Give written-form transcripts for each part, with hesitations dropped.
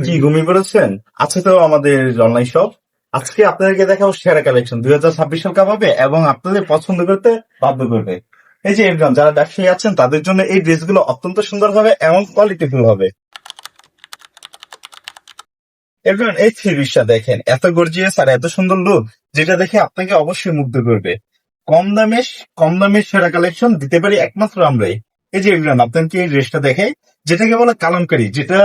কি ঘুমিয়ে পড়েছেন? আছে তো আমাদের অনলাইন শপ। আজকে আপনাদেরকে দেখাবো সেরা কালেকশন 2026 সাল কাপাবে এবং আপনাদের পছন্দ করতে বাধ্য করবে। এই যে এরকম যারা ব্যবসায়ী আছেন তাদের জন্য এই ড্রেসগুলো অত্যন্ত সুন্দর হবে এবং কোয়ালিটিফুল হবে। এভরিওয়ান, এই থ্রি পিসটা দেখেন, এত গর্জিয়াস আর এত সুন্দর লুক, যেটা দেখে আপনাকে অবশ্যই মুগ্ধ করবে। কম দামে কম দামে সেরা কালেকশন দিতে পারি একমাত্র আমরাই। এই যে এভরিওয়ান, আপনাকে এই ড্রেসটা দেখে, যেটাকে বলে কালামকারী, যেটা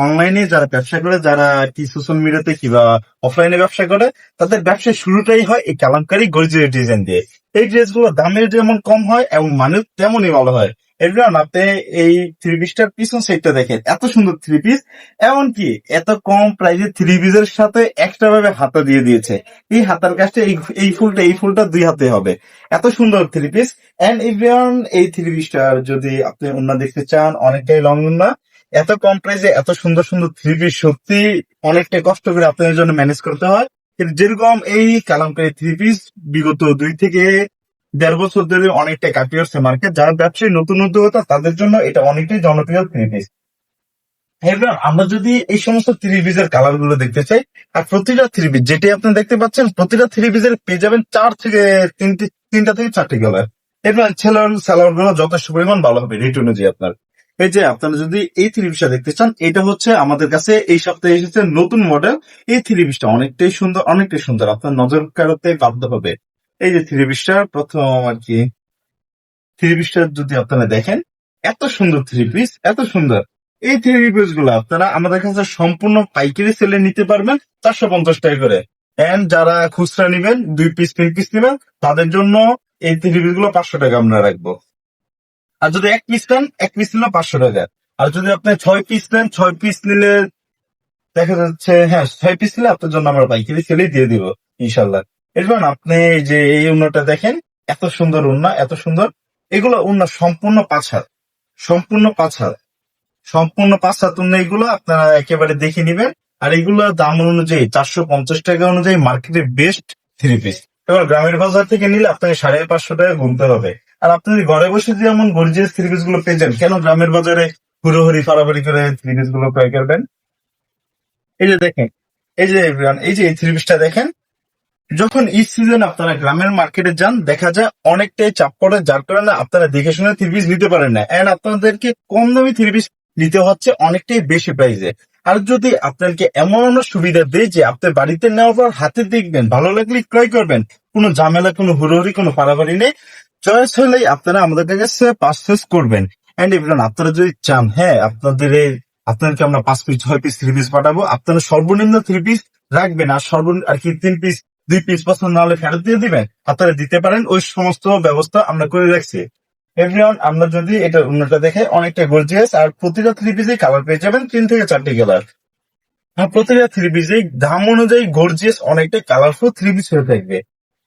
অনলাইনে যারা ব্যবসা করে, যারা কি সোশ্যাল মিডিয়াতে কিংবা অফলাইনে ব্যবসা করে, তাদের ব্যবসার শুরুটাই হয় এই কালামকারী গর্জিয়াস ডিজাইন দিয়ে। এই ড্রেসগুলো দামের যেমন কম হয় এবং মানে তেমনই ভালো হয়। এভরিওয়ান, আপনি এই থ্রি পিসটার পিছন সাইডটা দেখেন, এত সুন্দর থ্রি পিস। এমনকি এত কম প্রাইসে থ্রি পিসের সাথে এক্সট্রা ভাবে হাতা দিয়ে দিয়েছে। এই হাতার কাজটা এই ফুলটা দুই হাতে হবে। এত সুন্দর থ্রি পিস। এন্ড ইভেন এই থ্রি পিসটার যদি আপনি ওন্না দেখতে চান, অনেকটাই লং ওন্না। এত কম প্রাইসে এত সুন্দর সুন্দর থ্রি পিস সত্যি অনেকটাই কষ্ট করে আপনাদের জন্য ম্যানেজ করতে হয়। কিন্তু যেরকম এই কালামকারী থ্রি পিস বিগত 2 থেকে 1.5 বছর ধরে অনেকটাই কাটিয়ে উঠছে মার্কেট। যারা ব্যবসায়ী নতুন উদ্যোক্তা তাদের জন্য এটা অনেকটাই জনপ্রিয় থ্রি পিস। এবার আমরা যদি এই সমস্ত থ্রি পিসের কালার গুলো দেখতে চাই, আর প্রতিটা থ্রি পিস যেটি আপনি দেখতে পাচ্ছেন, প্রতিটা থ্রি পিসের পেয়ে যাবেন তিনটা থেকে চারটি কালার। এবার সেলার গুলো যথেষ্ট পরিমাণ ভালো হবে রেট অনুযায়ী আপনার। এই যে আপনারা যদি এই থ্রি পিসটা দেখতে চান, এটা হচ্ছে আমাদের কাছে এই সপ্তাহে এসেছে নতুন মডেল। এই থ্রি পিসটা অনেকটাই সুন্দর, আপনার নজর কাড়াতে বাধ্য হবে। এই যে থ্রি পিসটার প্রথম আর কি, থ্রি পিসটা যদি আপনারা দেখেন, এত সুন্দর থ্রি পিস, এত সুন্দর। এই থ্রি পিস গুলো আপনারা আমাদের কাছে সম্পূর্ণ পাইকারি সেলে নিতে পারবেন 450 টাকা করে। এন্ড যারা খুচরা নিবেন, 2 পিস 3 পিস নিবেন, তাদের জন্য এই থ্রি পিস গুলো 500 টাকা আমরা রাখবো। আর যদি 1 পিস নেন, 1 পিস নিলে 500 টাকা। আর যদি আপনি 6 পিস নেন, 6 পিস নিলে দেখা যাচ্ছে, হ্যাঁ, 6 পিস নিলে আপনার জন্য আমরা পাইকারি সেলেই দিয়ে দিব ইনশাল্লাহ। এরপর আপনি যে এই উন্নাটা দেখেন, এত সুন্দর উন্না, এত সুন্দর। এগুলো উন্না সম্পূর্ণ 5 হাত সম্পূর্ণ 5 হাত উন্না। এগুলো আপনারা একেবারে দেখে নিবেন। আর এগুলো দাম অনুযায়ী 450 টাকা অনুযায়ী মার্কেটের বেস্ট থ্রি পিস। এবার গ্রামের বাজার থেকে নিলে আপনাকে 550 টাকা গুনতে হবে। আর আপনি যদি ঘরে বসে যে এমন গর্জিয়াস থ্রি পিস গুলো পেয়ে যান, কেন গ্রামের বাজারে হুড়োহুড়ি ফাড়াফাড়ি করে থ্রি পিস গুলো ক্রয় করবেন? এই যে দেখেন, এই যে everyone, এই যে এই থ্রি পিসটা দেখেন। যখন ঈদ সিজন আপনারা গ্রামের মার্কেটে যান, দেখা যায় অনেকটাই চাপ পড়ে, যার কারণে আপনারা দেখে শুনে থ্রি পিস নিতে পারেন না। এন্ড আপনাদেরকে কম দামি থ্রি পিস নিতে হচ্ছে অনেকটাই বেশি প্রাইসে। আর যদি আপনাকে এমন আমরা সুবিধা দেই যে আপনি বাড়িতে নেওয়ার পর হাতে দেখবেন, ভালো লাগলে ক্রয় করবেন, কোনো ঝামেলা, কোনো হুড়োহুড়ি, কোনো পারাপারি নেই। চয়েস হলেই আপনারা আমাদের কাছে পারচেস করবেন। এন্ড ইভেন আপনারা যদি চান, হ্যাঁ, আপনাদেরকে আমরা 5 পিস 6 পিস থ্রি পিস পাঠাবো, আপনারা সর্বনিম্ন থ্রি পিস রাখবেন। আর আর কি 3 পিস 2 পিস পছন্দ না হলে ফেরত দিয়ে দিবেন, আপনারা দিতে পারেন। ওই সমস্ত ব্যবস্থা আমরা করে রাখছি। এভরিওয়ান, আমরা যদি এটা অন্যটা দেখে, অনেকটা গর্জিয়াস। আর প্রতিটা থ্রি পিসে কালার পেয়ে যাবেন 3 থেকে 4টি কালার। আর প্রতিটা থ্রি পিসে দাম অনুযায়ী গর্জিয়াস অনেকটাই কালারফুল থ্রি পিস হয়ে থাকবে।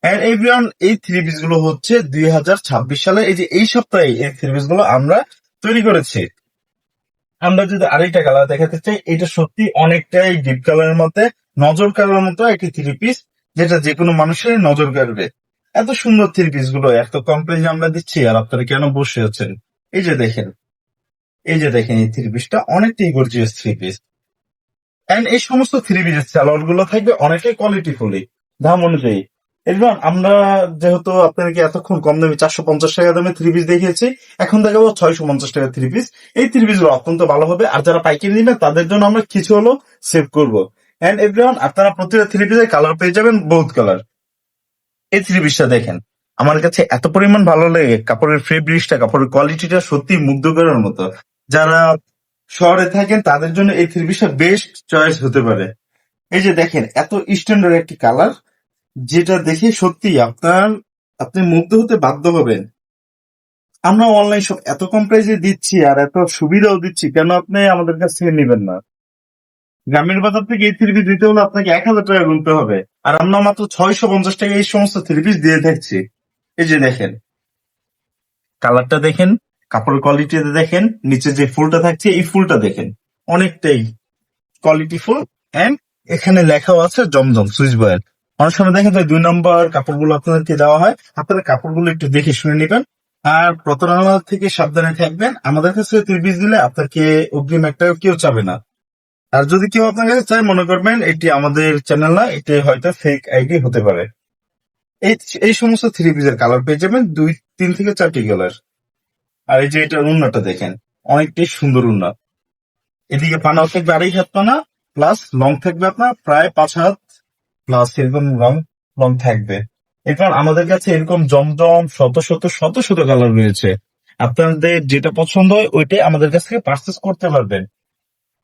এন্ড এভরিওয়ান, এই থ্রি পিস গুলো হচ্ছে 2026 সালে এই যে এই সপ্তাহে এই থ্রি পিস গুলো আমরা তৈরি করেছি। আমরা যদি আরেকটা কালার দেখাতে চাই, এটা সত্যি অনেকটাই ডিপ কালারের মধ্যে, নজর কাড়ার মতো একটি থ্রি পিস, যেটা যে কোনো মানুষের নজর কাড়বে। এত সুন্দর থ্রি পিস গুলো এত কম প্রাইসে আমরা দিচ্ছি, আর আপনারা কেন বসে আছেন? এই যে দেখেন, এই থ্রি পিসটা অনেকটাই গর্জিয়াস থ্রি পিস। এন্ড এই সমস্ত থ্রি পিসের সালোয়ার গুলো থাকবে অনেকটাই কোয়ালিটিফুলি দাম অনুযায়ী। এবার আমরা যেহেতু আপনাকে এতক্ষণ কম দামে 450 টাকা দামে থ্রি পিস দেখিয়েছি, এখন দেখাবো 650 টাকা থ্রি পিস। এই থ্রি পিস গুলো অত্যন্ত ভালো হবে। আর যারা পাইকারি নেবেন তাদের জন্য আমরা কিছু হলো সেভ করবো। এন্ড এভরিওয়ান, আপনারা প্রতিটা থ্রি পিসের কালার পেয়ে যাবেন, বহুত কালার। এই থ্রি পিসটা দেখেন, আমার কাছে এত পরিমাণ ভালো লাগে, কাপড়ের ফেব্রিক্সটা, কাপড়ের কোয়ালিটিটা সত্যি মুগ্ধ করার মতো। যারা শহরে থাকেন তাদের জন্য এই থ্রি পিসটা বেস্ট চয়েস হতে পারে। এই যে দেখেন, এত স্ট্যান্ডার্ড একটি কালার, যেটা দেখে সত্যি আপনি মুগ্ধ হতে বাধ্য হবেন। আমরা অনলাইন সব এত কম প্রাইসে দিচ্ছি আর এত সুবিধাও দিচ্ছি, কেন আপনি আমাদের কাছ থেকে নেবেন না? গ্রামের বাজার থেকে এই থ্রি পিস দিতে হলে আপনাকে 1,000 টাকা গুনতে হবে। আর আমরা মাত্র 650 টাকা এই সমস্ত থ্রি পিস দিয়ে থাকছি। এই যে দেখেন, কালারটা দেখেন, কাপড়ের কোয়ালিটিতে দেখেন, নিচে যে ফুলটা থাকছে এই ফুলটা দেখেন, অনেকটাই কোয়ালিটিফুল। এন্ড এখানে লেখাও আছে জমজম সুইচ বয়েল। অনেক সময় দেখা যায় 2 নম্বর কাপড়গুলো আপনাদেরকে দেওয়া হয়, আপনারা কাপড়গুলো একটু দেখে শুনে নেবেন। আর প্রতারণা থেকে সাবধানে থাকবেন। আমাদের কাছে থ্রি পিস দিলে আপনাকে অগ্রিম একটা কেউ চাবে না। আর যদি কেউ আপনার কাছে চায়, মনে করবেন এটি আমাদের চ্যানেল না, এটি হয়তো ফেক আইডি হতে পারে। এই এই সমস্ত থ্রি পিসের কালার পেয়ে যাবেন 3 থেকে 4টি কালার। আর এই যে এটা উন্নাটা দেখেন, অনেকটাই সুন্দর উন্না। এদিকে পানাও থাকবে 2.5 হাত পানা, প্লাস লং থাকবে আপনার প্রায় 5 হাত প্লাস, এরকম লং থাকবে। এরপর আমাদের কাছে এরকম জমজম শত শত শত শত কালার রয়েছে। আপনাদের যেটা পছন্দ হয় ওইটাই আমাদের কাছ থেকে পারচেস করতে পারবেন।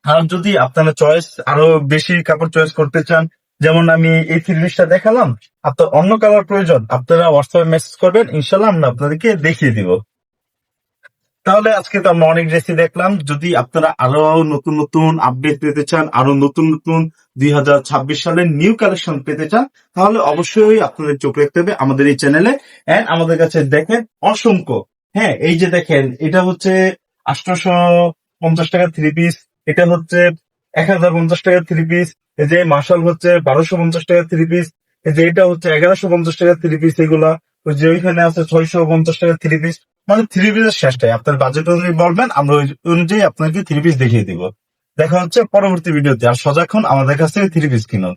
আর যদি আপনারা চয়েস আরো বেশি কাপড় চয়েস করতে চান, যেমন আমি এই থ্রি পিসটা দেখালাম, আপনার অন্য কালার প্রয়োজন, আপনারা হোয়াটসঅ্যাপে মেসেজ করবেন, ইনশাল্লাহ আমরা আপনাদেরকে দেখিয়ে দিব। তাহলে আজকে তো আমরা অনেক ড্রেসই দেখলাম। যদি আপনারা আরো নতুন নতুন আপডেট পেতে চান, আরো নতুন নতুন 2026 সালের নিউ কালেকশন পেতে চান, তাহলে অবশ্যই আপনাদের চোখ রাখতে হবে আমাদের এই চ্যানেলে। এন্ড আমাদের কাছে দেখেন অসংখ্য, হ্যাঁ এই যে দেখেন, এটা হচ্ছে 850 টাকা থ্রি পিস, এটা হচ্ছে 1050 টাকা থ্রি পিস, এই যে মার্শাল হচ্ছে 1250 টাকা থ্রি পিস, এই যে এটা হচ্ছে 1150 টাকা থ্রি পিস। এগুলা ওই যে ওইখানে আছে 650 টাকা থ্রি পিস। মানে থ্রি পিসের শেষটাই, আপনার বাজেট অনুযায়ী বলবেন, আমরা ওই অনুযায়ী আপনাকে থ্রি পিস দেখিয়ে দিব। দেখা হচ্ছে পরবর্তী ভিডিওতে। আর সজাগ হন, আমাদের কাছ থেকে থ্রি পিস কিনুন।